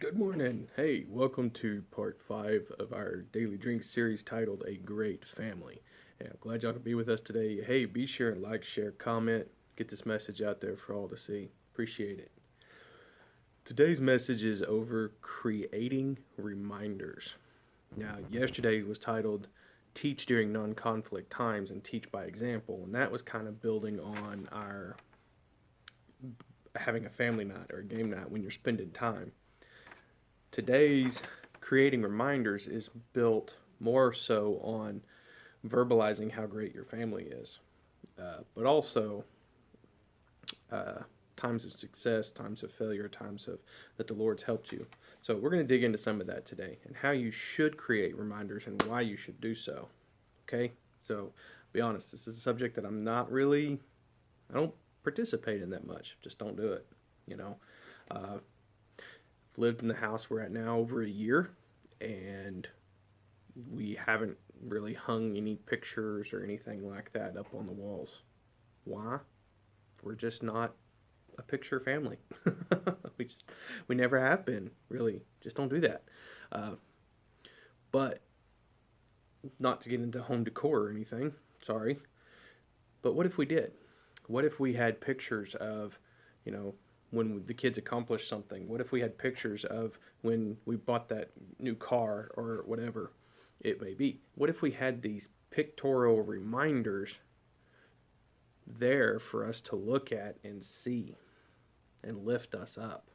Good morning. Hey, welcome to part 5 of our Daily Drink series titled A Great Family. And I'm glad y'all could be with us today. Hey, be sure and like, share, comment, get this message out there for all to see. Appreciate it. Today's message is over creating reminders. Now, yesterday was titled Teach During Non Conflict Times and Teach by Example, and that was kind of building on our having a family night or a game night when you're spending time. Today's creating reminders is built more so on verbalizing how great your family is, but also uh, times of success, times of failure, times of that the Lord's helped you. So we're going to dig into some of that today and how you should create reminders and why you should do so. Okay, so be honest, this is a subject that I don't participate in that much. Just don't do it. You know, uh, lived in the house we're at now over a year, and we haven't really hung any pictures or anything like that up on the walls. Why? We're just not a picture family. we just we never have been really. Just don't do that. Uh, but not to get into home decor or anything. Sorry, but what if we did? What if we had pictures of, you know, when the kids accomplished something? What if we had pictures of when we bought that new car or whatever it may be? What if we had these pictorial reminders there for us to look at and see and lift us up?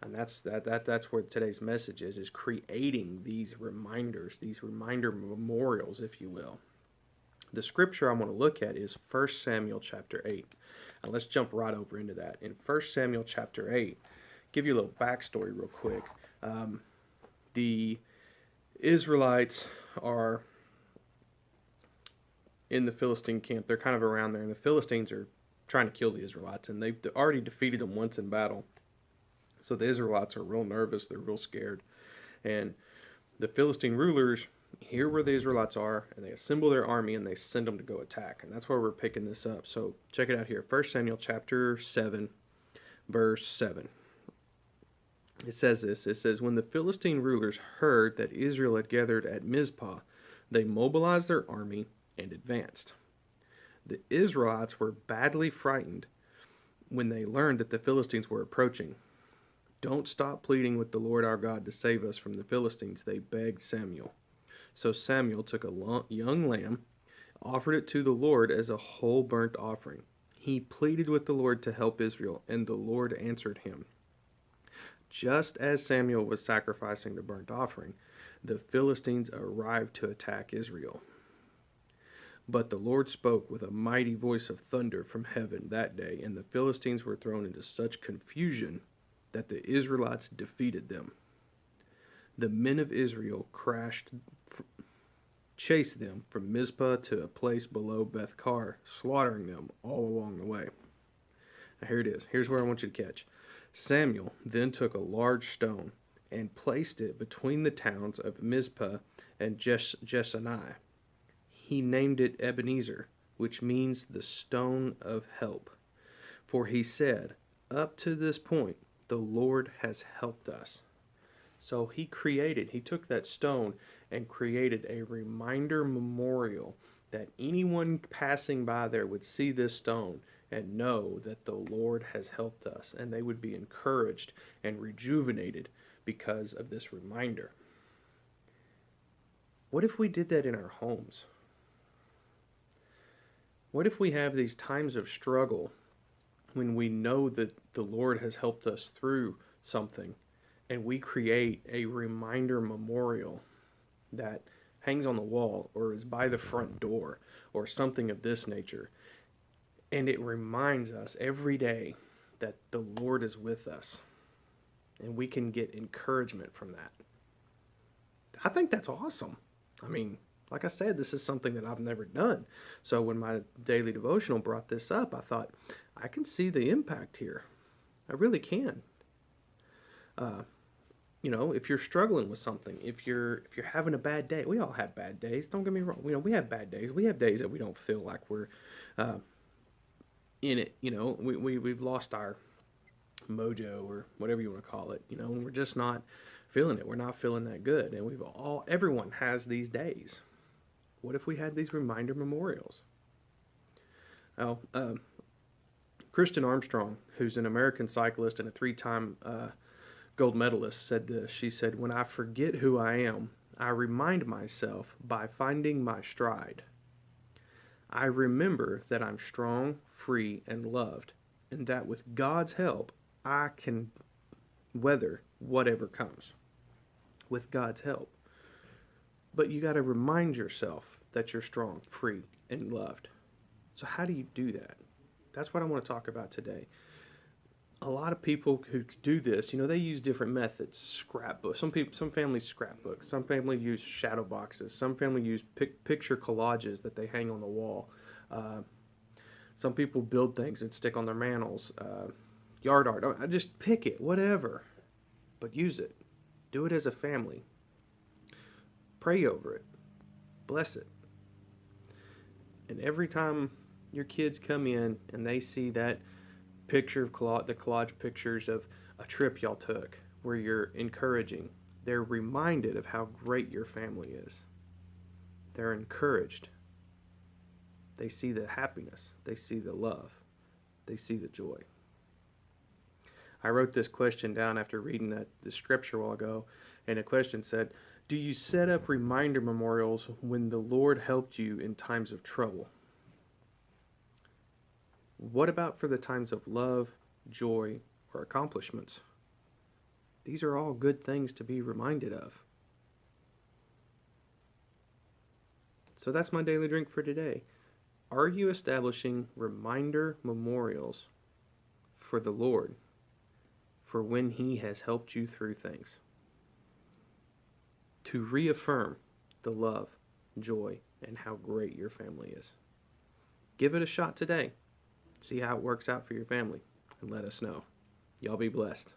And that's where today's message is creating these reminders, these reminder memorials, if you will. The scripture I'm going to look at is 1 Samuel chapter 8. Now let's jump right over into that. In 1 Samuel chapter 8, give you a little backstory real quick. The Israelites are in the Philistine camp. They're kind of around there, and the Philistines are trying to kill the Israelites, and they've already defeated them once in battle. So the Israelites are real nervous. They're real scared. And the Philistine rulers hear where the Israelites are, and they assemble their army, and they send them to go attack. And that's where we're picking this up. So check it out here. 1 Samuel chapter 7, verse 7. It says this. It says, when the Philistine rulers heard that Israel had gathered at Mizpah, they mobilized their army and advanced. The Israelites were badly frightened when they learned that the Philistines were approaching. Don't stop pleading with the Lord our God to save us from the Philistines, they begged Samuel. So Samuel took a young lamb, offered it to the Lord as a whole burnt offering. He pleaded with the Lord to help Israel, and the Lord answered him. Just as Samuel was sacrificing the burnt offering, the Philistines arrived to attack Israel. But the Lord spoke with a mighty voice of thunder from heaven that day, and the Philistines were thrown into such confusion that the Israelites defeated them. The men of Israel chased them from Mizpah to a place below Beth-kar, slaughtering them all along the way. Now here it is. Here's where I want you to catch. Samuel then took a large stone and placed it between the towns of Mizpah and Jeshanai. He named it Ebenezer, which means the stone of help. For he said, up to this point, the Lord has helped us. So he took that stone and created a reminder memorial that anyone passing by there would see this stone and know that the Lord has helped us, and they would be encouraged and rejuvenated because of this reminder. What if we did that in our homes? What if we have these times of struggle when we know that the Lord has helped us through something, and we create a reminder memorial that hangs on the wall or is by the front door or something of this nature, and it reminds us every day that the Lord is with us, and we can get encouragement from that. I think that's awesome. I mean, like I said, this is something that I've never done. So when my daily devotional brought this up, I thought, I can see the impact here. I really can. If you're struggling with something, if you're having a bad day, we all have bad days. Don't get me wrong. We have bad days. We have days that we don't feel like we're in it. We've lost our mojo or whatever you want to call it, and we're just not feeling it. We're not feeling that good. And everyone has these days. What if we had these reminder memorials? Well, Kristen Armstrong, who's an American cyclist and a 3-time gold medalist, said this. She said, "When I forget who I am, I remind myself by finding my stride. I remember that I'm strong, free, and loved, and that with God's help, I can weather whatever comes." With God's help. But you got to remind yourself that you're strong, free, and loved. So how do you do that? That's what I want to talk about today. A lot of people who do this, they use different methods. Scrapbooks. Some families scrapbooks. Some families use shadow boxes. Some families use picture collages that they hang on the wall. Some people build things and stick on their mantles. Yard art. I just pick it, whatever. But use it. Do it as a family. Pray over it. Bless it. And every time your kids come in and they see that picture of the collage pictures of a trip y'all took where you're encouraging, they're reminded of how great your family is. They're encouraged. They see the happiness. They see the love. They see the joy. I wrote this question down after reading the scripture a while ago, and the question said, do you set up reminder memorials when the Lord helped you in times of trouble? What about for the times of love, joy, or accomplishments? These are all good things to be reminded of. So that's my daily drink for today. Are you establishing reminder memorials for the Lord for when He has helped you through things? To reaffirm the love, joy, and how great your family is. Give it a shot today. See how it works out for your family, and let us know. Y'all be blessed.